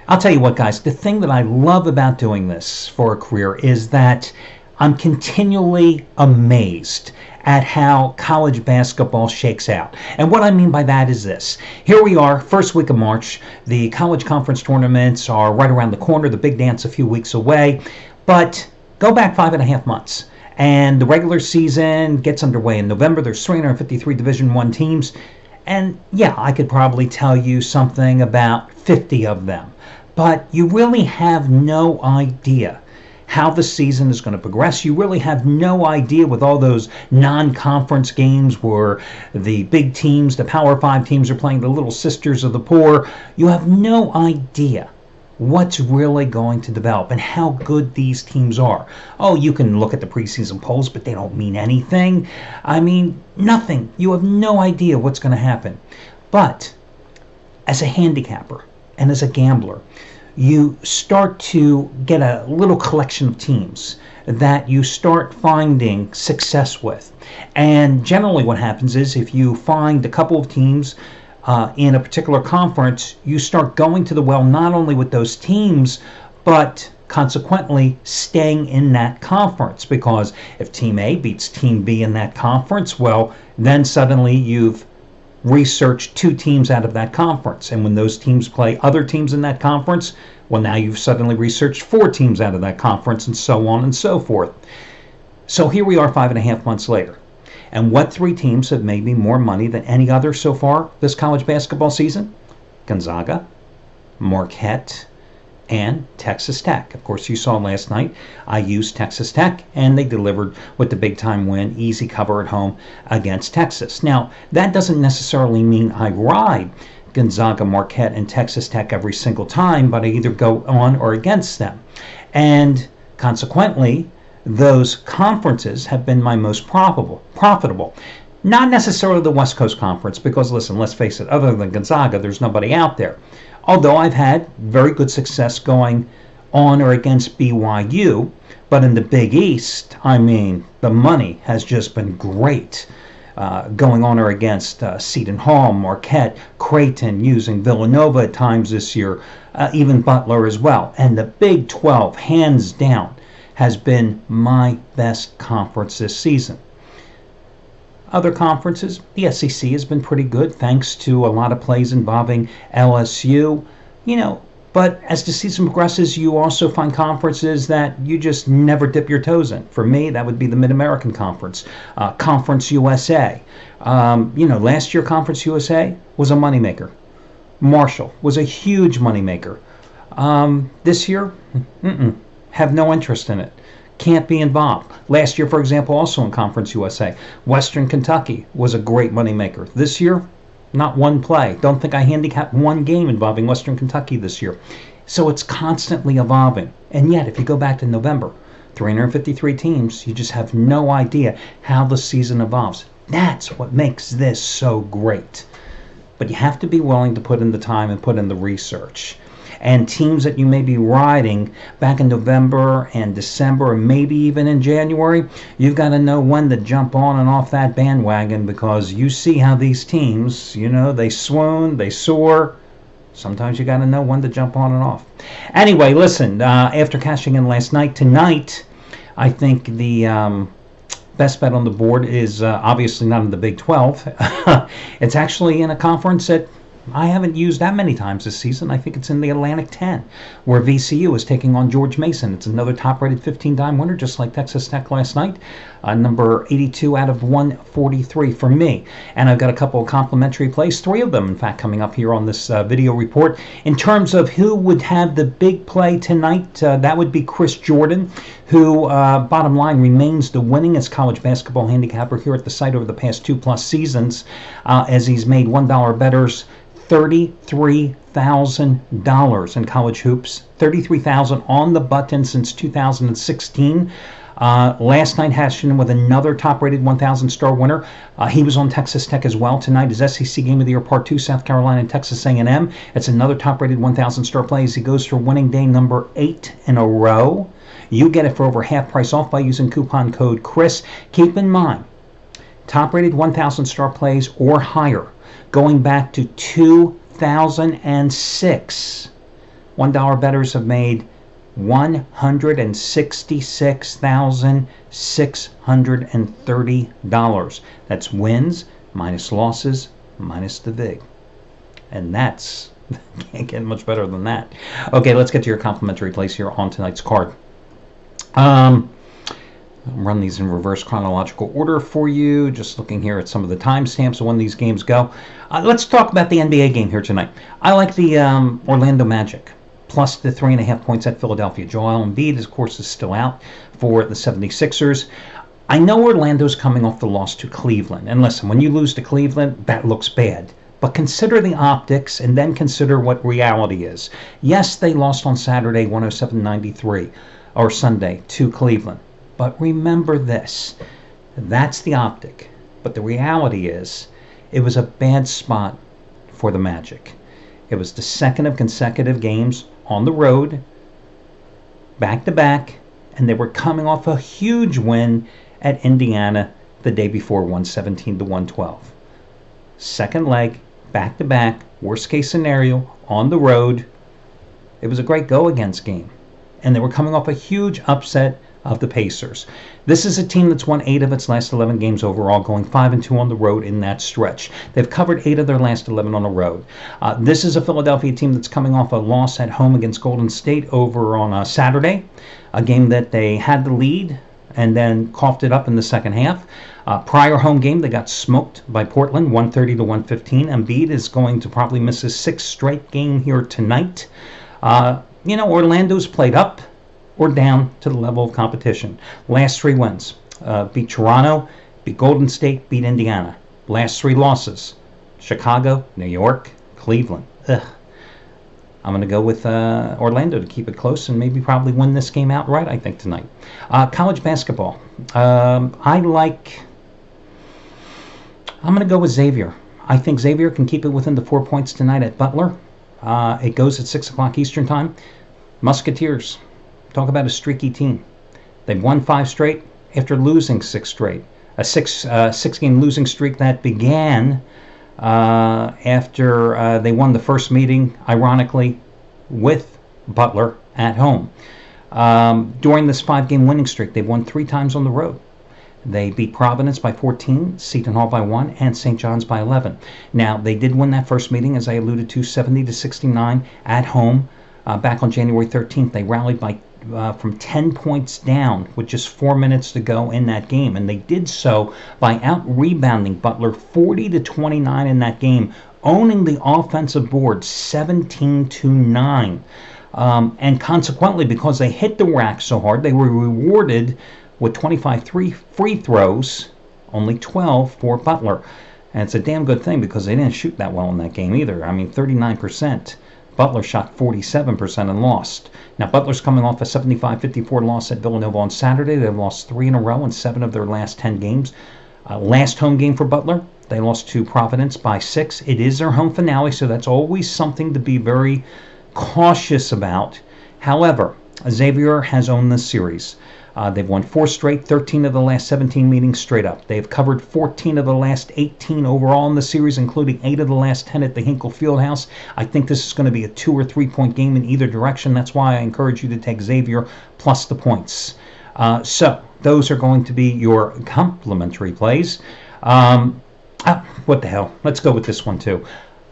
I'll tell you what, guys, the thing that I love about doing this for a career is that I'm continually amazed at how college basketball shakes out. And what I mean by that is this. Here we are, first week of March. The college conference tournaments are right around the corner. The big dance a few weeks away. But go back 5.5 months. And the regular season gets underway in November. There's 353 Division I teams. And yeah, I could probably tell you something about 50 of them. But you really have no idea how the season is going to progress. You really have no idea with all those non-conference games where the big teams, the Power 5 teams are playing the little sisters of the poor. You have no idea what's really going to develop and how good these teams are. Oh, you can look at the preseason polls, but they don't mean anything. I mean, nothing. You have no idea what's going to happen. But as a handicapper and as a gambler, you start to get a little collection of teams that you start finding success with. And generally what happens is if you find a couple of teams in a particular conference, you start going to the well not only with those teams, but consequently staying in that conference. Because if Team A beats Team B in that conference, well, then suddenly you've research 2 teams out of that conference. And when those teams play other teams in that conference, well, now you've suddenly researched 4 teams out of that conference, and so on and so forth. So here we are 5.5 months later. And what 3 teams have made me more money than any other so far this college basketball season? Gonzaga, Marquette, and Texas Tech. Of course, you saw last night I used Texas Tech, and they delivered with the big-time win, easy cover at home against Texas. Now, that doesn't necessarily mean I ride Gonzaga, Marquette, and Texas Tech every single time, but I either go on or against them. And consequently, those conferences have been my most profitable. Not necessarily the West Coast Conference, because, listen, let's face it, other than Gonzaga, there's nobody out there. Although I've had very good success going on or against BYU, but in the Big East, I mean, the money has just been great. Going on or against Seton Hall, Marquette, Creighton, using Villanova at times this year, even Butler as well. And the Big 12, hands down, has been my best conference this season. Other conferences, the SEC has been pretty good thanks to a lot of plays involving LSU, but as the season progresses, you also find conferences that you just never dip your toes in. For me, that would be the Mid-American Conference, Conference USA. Last year Conference USA was a moneymaker. Marshall was a huge moneymaker. This year, have no interest in it. Can't be involved. Last year, for example, also in Conference USA, Western Kentucky was a great moneymaker. This year, not one play. Don't think I handicapped one game involving Western Kentucky this year. So it's constantly evolving. And yet, if you go back to November, 353 teams, you just have no idea how the season evolves. That's what makes this so great. But you have to be willing to put in the time and put in the research. And teams that you may be riding back in November and December, or maybe even in January, you've got to know when to jump on and off that bandwagon, because you see how these teams, they swoon, they soar. Sometimes you got to know when to jump on and off. Anyway, listen, after cashing in last night, tonight, I think the best bet on the board is obviously not in the Big 12. It's actually in a conference that I haven't used that many times this season. I think it's in the Atlantic 10, where VCU is taking on George Mason. It's another top-rated 15-time winner, just like Texas Tech last night. Number 82 out of 143 for me. And I've got a couple of complimentary plays, 3 of them, in fact, coming up here on this video report. In terms of who would have the big play tonight, that would be Chris Jordan, who, bottom line, remains the winningest college basketball handicapper here at the site over the past 2+ seasons, as he's made $1 bettors $33,000 in college hoops, $33,000 on the button since 2016. Last night, Hashton with another top-rated 1,000-star winner. He was on Texas Tech as well. Tonight is SEC Game of the Year Part 2, South Carolina and Texas A&M. It's another top-rated 1,000-star play as he goes for winning day number 8 in a row. You get it for over half price off by using coupon code Chris. Keep in mind, top-rated 1,000-star plays or higher, going back to 2006. $1 bettors have made $166,630. That's wins minus losses minus the VIG. And that's, can't get much better than that. Okay, let's get to your complimentary plays here on tonight's card. I'll run these in reverse chronological order for you, just looking here at some of the timestamps of when these games go. Let's talk about the NBA game here tonight. I like the Orlando Magic, plus the 3.5 points at Philadelphia. Joel Embiid, of course, is still out for the 76ers. I know Orlando's coming off the loss to Cleveland. And listen, when you lose to Cleveland, that looks bad. But consider the optics and then consider what reality is. Yes, they lost on Saturday, 107-93, or Sunday, to Cleveland. But remember this, that's the optic. But the reality is, it was a bad spot for the Magic. It was the second of consecutive games on the road, back-to-back, and they were coming off a huge win at Indiana the day before, 117-112. Second leg, back-to-back, worst-case scenario, on the road. It was a great go-against game. And they were coming off a huge upset of the Pacers. This is a team that's won 8 of its last 11 games overall, going 5-2 on the road in that stretch. They've covered 8 of their last 11 on the road. This is a Philadelphia team that's coming off a loss at home against Golden State over on Saturday, a game that they had the lead and then coughed it up in the second half. Prior home game, they got smoked by Portland, 130-115. Embiid is going to probably miss his 6th straight game here tonight. Orlando's played up or down to the level of competition. Last 3 wins. Beat Toronto, beat Golden State, beat Indiana. Last 3 losses. Chicago, New York, Cleveland. Ugh. I'm going to go with Orlando to keep it close and maybe probably win this game outright, I think, tonight. College basketball. I'm going to go with Xavier. I think Xavier can keep it within the 4 points tonight at Butler. It goes at 6 o'clock Eastern Time. Musketeers. Talk about a streaky team. They've won 5 straight after losing 6 straight. A six-game losing streak that began after they won the first meeting, ironically, with Butler at home. During this 5-game winning streak, they've won 3 times on the road. They beat Providence by 14, Seton Hall by 1, and St. John's by 11. Now, they did win that first meeting, as I alluded to, 70-69 at home. Back on January 13th, they rallied from 10 points down with just 4 minutes to go in that game. And they did so by out-rebounding Butler 40-29 in that game, owning the offensive board 17-9. And consequently, because they hit the rack so hard, they were rewarded with 25 free throws, only 12 for Butler. And it's a damn good thing because they didn't shoot that well in that game either. I mean, 39%. Butler shot 47% and lost. Now, Butler's coming off a 75-54 loss at Villanova on Saturday. They've lost 3 in a row in 7 of their last 10 games. Last home game for Butler, they lost to Providence by 6. It is their home finale, so that's always something to be very cautious about. However, Xavier has owned this series. They've won 4 straight, 13 of the last 17 meetings straight up. They've covered 14 of the last 18 overall in the series, including 8 of the last 10 at the Hinkle Fieldhouse. I think this is going to be a 2 or 3 point game in either direction. That's why I encourage you to take Xavier plus the points. So those are going to be your complimentary plays. What the hell? Let's go with this one too.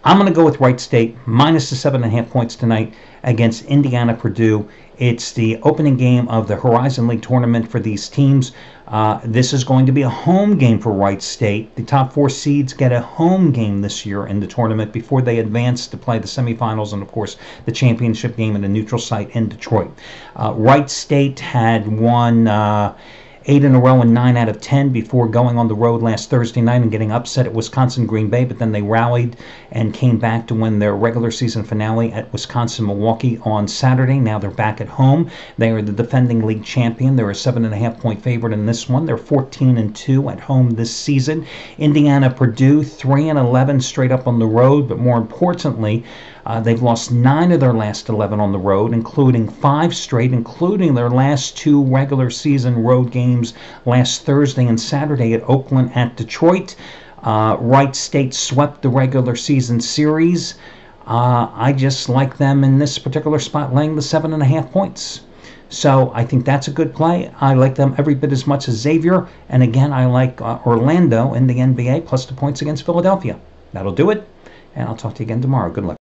I'm going to go with Wright State minus the 7.5 points tonight against Indiana Purdue. It's the opening game of the Horizon League tournament for these teams. This is going to be a home game for Wright State. The top 4 seeds get a home game this year in the tournament before they advance to play the semifinals and, of course, the championship game in a neutral site in Detroit. Wright State had won 8 in a row and 9 out of 10 before going on the road last Thursday night and getting upset at Wisconsin Green Bay, but then they rallied and came back to win their regular season finale at Wisconsin Milwaukee on Saturday. Now they're back at home. They are the defending league champion. They're a 7.5 point favorite in this one. They're 14-2 at home this season. Indiana Purdue 3-11 straight up on the road, but more importantly, they've lost 9 of their last 11 on the road, including 5 straight, including their last 2 regular season road games last Thursday and Saturday at Oakland at Detroit. Wright State swept the regular season series. I just like them in this particular spot laying the 7.5 points. So I think that's a good play. I like them every bit as much as Xavier. And again, I like Orlando in the NBA plus the points against Philadelphia. That'll do it. And I'll talk to you again tomorrow. Good luck.